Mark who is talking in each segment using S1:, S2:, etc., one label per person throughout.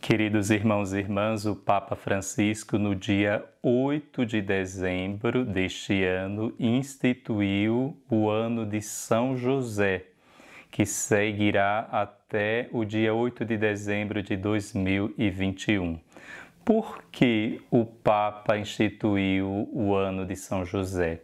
S1: Queridos irmãos e irmãs, o Papa Francisco, no dia 8 de dezembro deste ano, instituiu o ano de São José, que seguirá até o dia 8 de dezembro de 2021. Por que o Papa instituiu o ano de São José?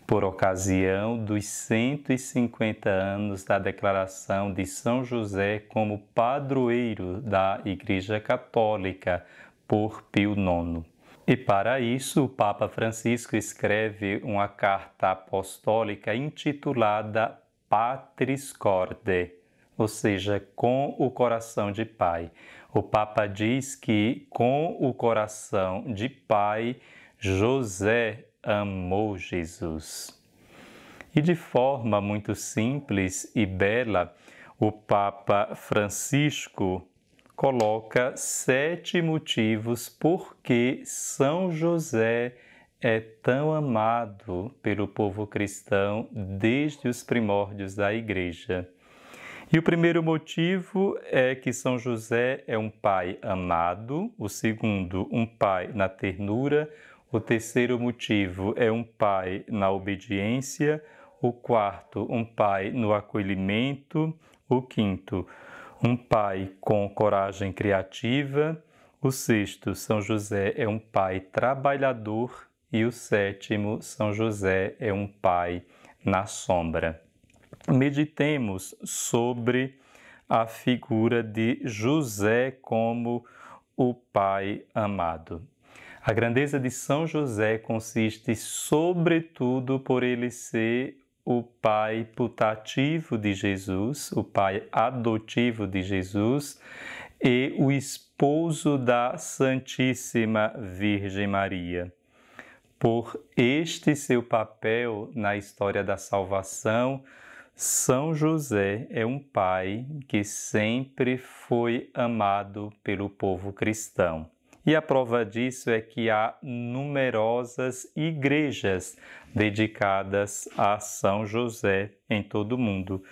S1: Por ocasião dos 150 anos da declaração de São José como padroeiro da Igreja Católica por Pio IX. E para isso, o Papa Francisco escreve uma carta apostólica intitulada Patris Corde, ou seja, com o coração de pai. O Papa diz que com o coração de pai, José amou Jesus. E de forma muito simples e bela, o Papa Francisco coloca 7 motivos por que São José é tão amado pelo povo cristão desde os primórdios da Igreja. E o primeiro motivo é que São José é um pai amado, o segundo, um pai na ternura, o terceiro motivo é um pai na obediência, o quarto, um pai no acolhimento, o quinto, um pai com coragem criativa, o sexto, São José é um pai trabalhador e o sétimo, São José é um pai na sombra. Meditemos sobre a figura de José como o pai amado. A grandeza de São José consiste, sobretudo, por ele ser o pai putativo de Jesus, o pai adotivo de Jesus e o esposo da Santíssima Virgem Maria. Por este seu papel na história da salvação, São José é um pai que sempre foi amado pelo povo cristão. E a prova disso é que há numerosas igrejas dedicadas a São José em todo o mundo.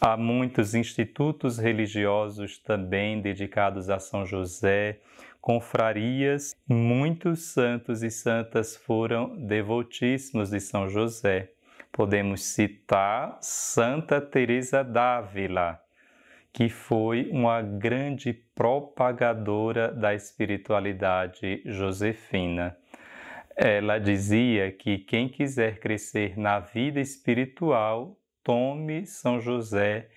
S1: Há muitos institutos religiosos também dedicados a São José, confrarias. Muitos santos e santas foram devotíssimos de São José. Podemos citar Santa Teresa d'Ávila, que foi uma grande propagadora da espiritualidade josefina. Ela dizia que quem quiser crescer na vida espiritual, tome São José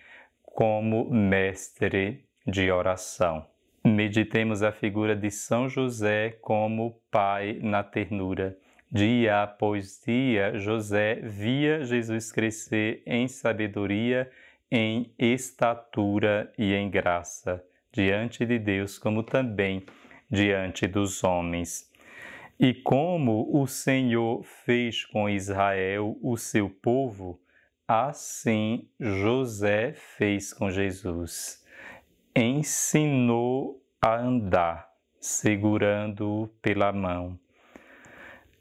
S1: como mestre de oração. Meditemos a figura de São José como pai na ternura. Dia após dia, José via Jesus crescer em sabedoria, em estatura e em graça, diante de Deus, como também diante dos homens. E como o Senhor fez com Israel, o seu povo, assim José fez com Jesus. Ensinou a andar, segurando-o pela mão.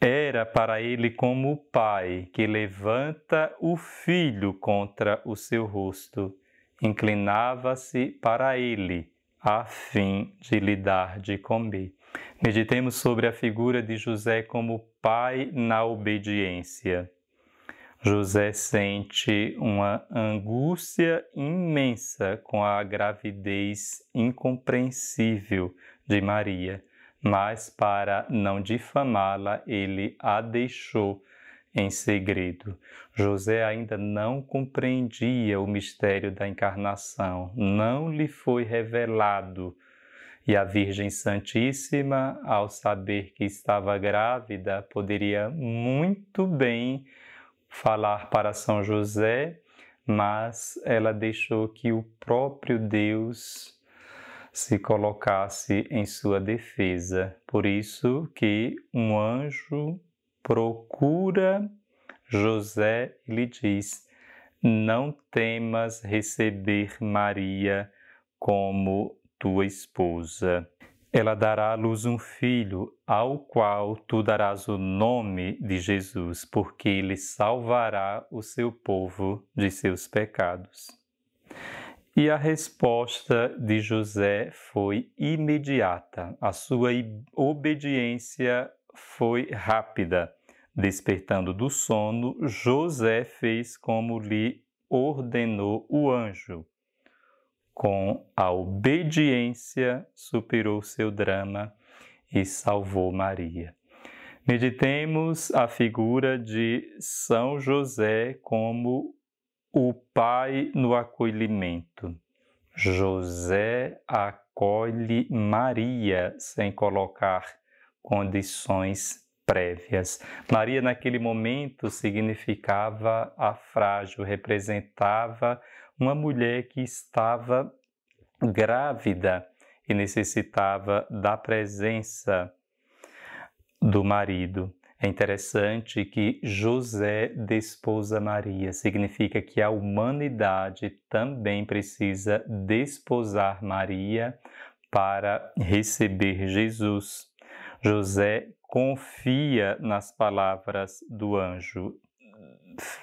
S1: Era para ele como o pai que levanta o filho contra o seu rosto. Inclinava-se para ele, a fim de lhe dar de comer. Meditemos sobre a figura de José como pai na obediência. José sente uma angústia imensa com a gravidez incompreensível de Maria, mas para não difamá-la, ele a deixou em segredo. José ainda não compreendia o mistério da encarnação, não lhe foi revelado. E a Virgem Santíssima, ao saber que estava grávida, poderia muito bem falar para São José, mas ela deixou que o próprio Deus se colocasse em sua defesa. Por isso que um anjo procura José e lhe diz: não temas receber Maria como tua esposa. Ela dará à luz um filho, ao qual tu darás o nome de Jesus, porque ele salvará o seu povo de seus pecados. E a resposta de José foi imediata. A sua obediência foi rápida. Despertando do sono, José fez como lhe ordenou o anjo. Com a obediência, superou seu drama e salvou Maria. Meditemos a figura de São José como o pai no acolhimento. José acolhe Maria sem colocar condições prévias. Maria, naquele momento, significava a frágil, representava uma mulher que estava grávida e necessitava da presença do marido. É interessante que José desposa Maria, significa que a humanidade também precisa desposar Maria para receber Jesus. José confia nas palavras do anjo.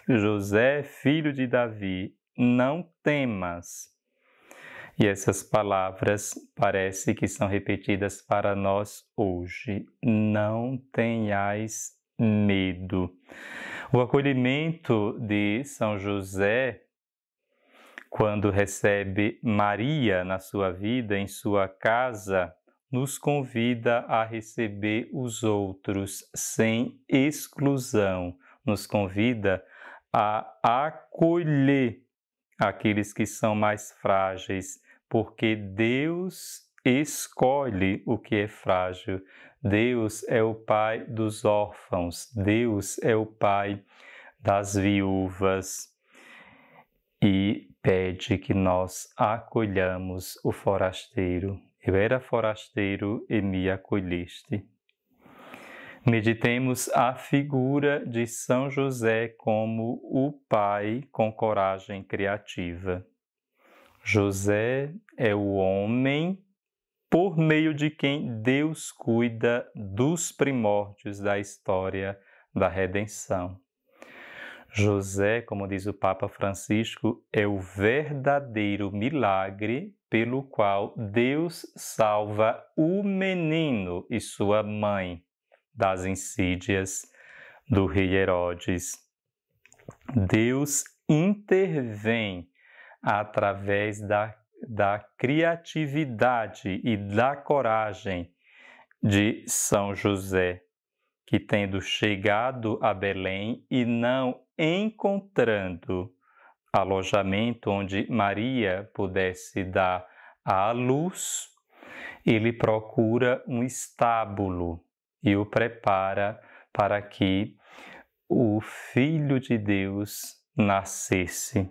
S1: José, filho de Davi, não temas. E essas palavras parece que são repetidas para nós hoje. Não tenhais medo. O acolhimento de São José, quando recebe Maria na sua vida, em sua casa, nos convida a receber os outros sem exclusão. Nos convida a acolher aqueles que são mais frágeis, porque Deus escolhe o que é frágil. Deus é o Pai dos órfãos, Deus é o Pai das viúvas e pede que nós acolhamos o forasteiro. Eu era forasteiro e me acolheste. Meditemos a figura de São José como o pai com coragem criativa. José é o homem por meio de quem Deus cuida dos primórdios da história da redenção. José, como diz o Papa Francisco, é o verdadeiro milagre pelo qual Deus salva o menino e sua mãe das insídias do rei Herodes. Deus intervém através da criatividade e da coragem de São José, que tendo chegado a Belém e não encontrando alojamento onde Maria pudesse dar à luz, ele procura um estábulo e o prepara para que o Filho de Deus nascesse.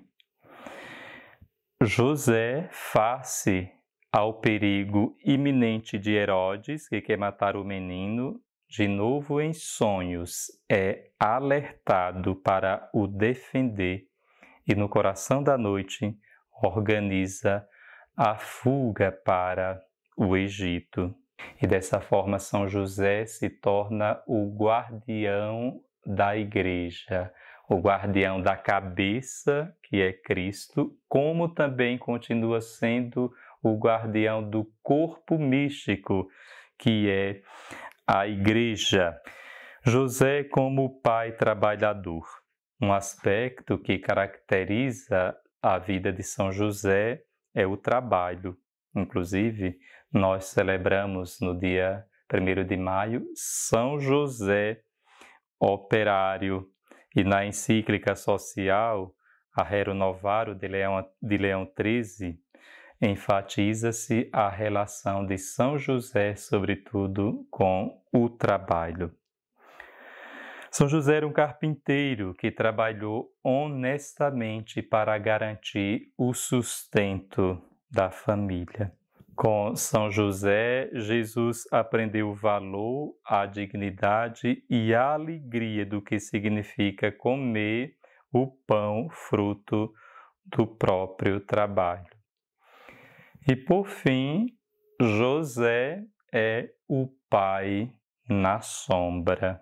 S1: José, face ao perigo iminente de Herodes, que quer matar o menino, de novo em sonhos, é alertado para o defender e no coração da noite organiza a fuga para o Egito. E dessa forma São José se torna o guardião da Igreja, o guardião da cabeça, que é Cristo, como também continua sendo o guardião do corpo místico, que é a Igreja. José como pai trabalhador. Um aspecto que caracteriza a vida de São José é o trabalho. Inclusive, nós celebramos no dia 1º de maio São José operário, e na encíclica social a Rerum Novarum de Leão XIII enfatiza-se a relação de São José, sobretudo, com o trabalho. São José era um carpinteiro que trabalhou honestamente para garantir o sustento da família. Com São José, Jesus aprendeu o valor, a dignidade e a alegria do que significa comer o pão fruto do próprio trabalho. E por fim, José é o pai na sombra.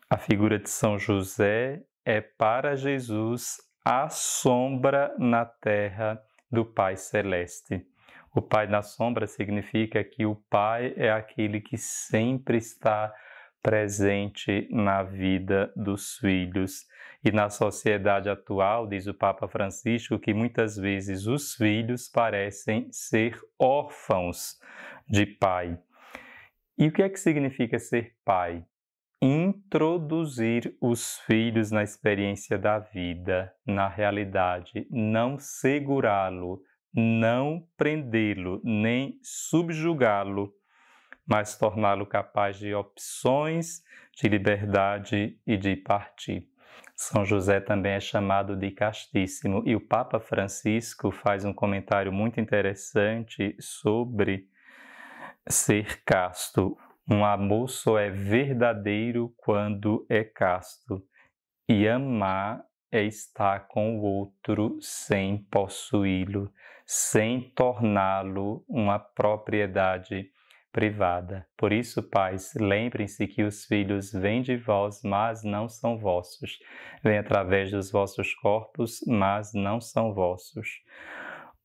S1: A figura de São José é para Jesus a sombra na terra do Pai Celeste. O Pai na sombra significa que o Pai é aquele que sempre está presente na vida dos filhos. E na sociedade atual, diz o Papa Francisco, que muitas vezes os filhos parecem ser órfãos de pai. E o que é que significa ser pai? Introduzir os filhos na experiência da vida, na realidade, não segurá-lo, não prendê-lo, nem subjugá-lo, mas torná-lo capaz de opções, de liberdade e de partir. São José também é chamado de castíssimo, e o Papa Francisco faz um comentário muito interessante sobre ser casto. Um amor só é verdadeiro quando é casto, e amar é estar com o outro sem possuí-lo, sem torná-lo uma propriedade privada. Por isso, pais, lembrem-se que os filhos vêm de vós, mas não são vossos. Vêm através dos vossos corpos, mas não são vossos.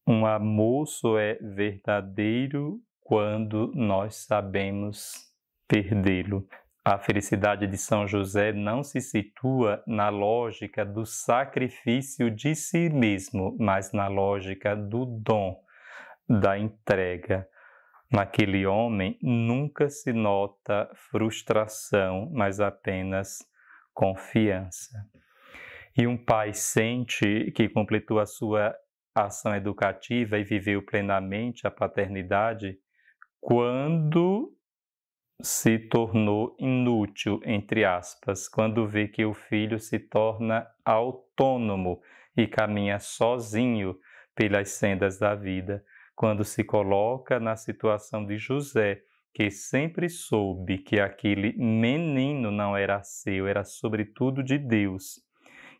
S1: Um amor só é verdadeiro quando nós sabemos perdê-lo. A felicidade de São José não se situa na lógica do sacrifício de si mesmo, mas na lógica do dom, da entrega. Naquele homem nunca se nota frustração, mas apenas confiança. E um pai sente que completou a sua ação educativa e viveu plenamente a paternidade quando se tornou inútil, entre aspas, quando vê que o filho se torna autônomo e caminha sozinho pelas sendas da vida, quando se coloca na situação de José, que sempre soube que aquele menino não era seu, era sobretudo de Deus,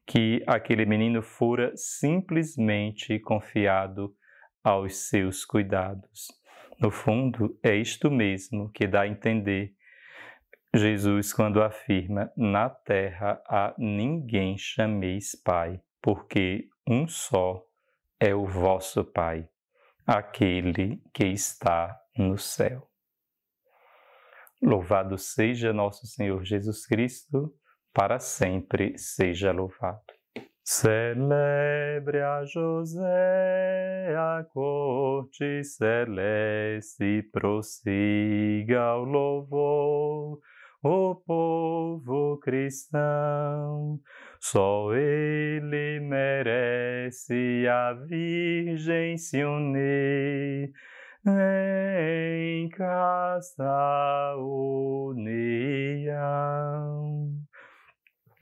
S1: que aquele menino fora simplesmente confiado aos seus cuidados. No fundo, é isto mesmo que dá a entender Jesus quando afirma: na terra a ninguém chameis Pai, porque um só é o vosso Pai, aquele que está no céu. Louvado seja nosso Senhor Jesus Cristo, para sempre seja louvado. Celebre a José a corte celeste, prossiga o louvor, o povo cristão. Só ele merece a Virgem se unir em casta união.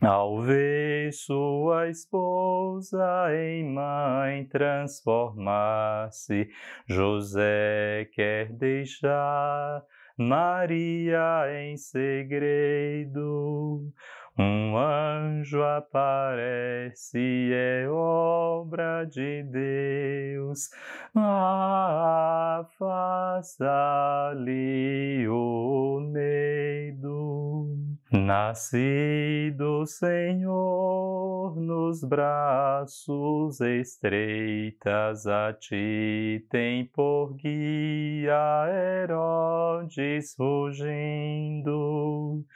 S1: Ao ver sua esposa em mãe transformar-se, José quer deixar Maria em segredo. Um anjo aparece, é obra de Deus, afasta-lhe o medo. Nascido Senhor, nos braços estreitas a ti tem por guia Herodes fugindo.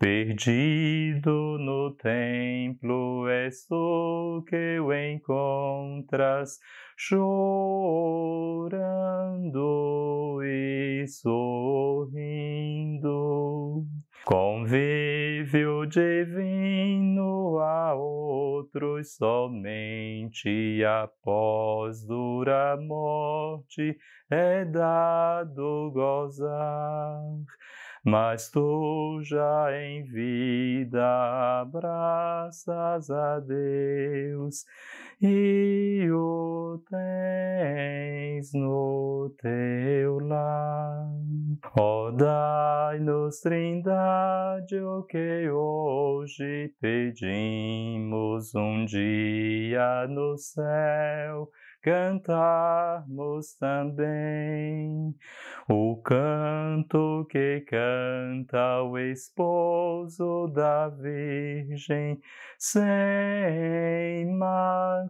S1: Perdido no templo és tu que o encontras, chorando e sorrindo. Convívio divino a outros somente após dura morte é dado gozar. Mas tu já em vida abraças a Deus e o tens no teu lar. Ó, dai-nos, Trindade, o que hoje pedimos, um dia no céu cantarmos também o canto que canta o esposo da Virgem sem mácula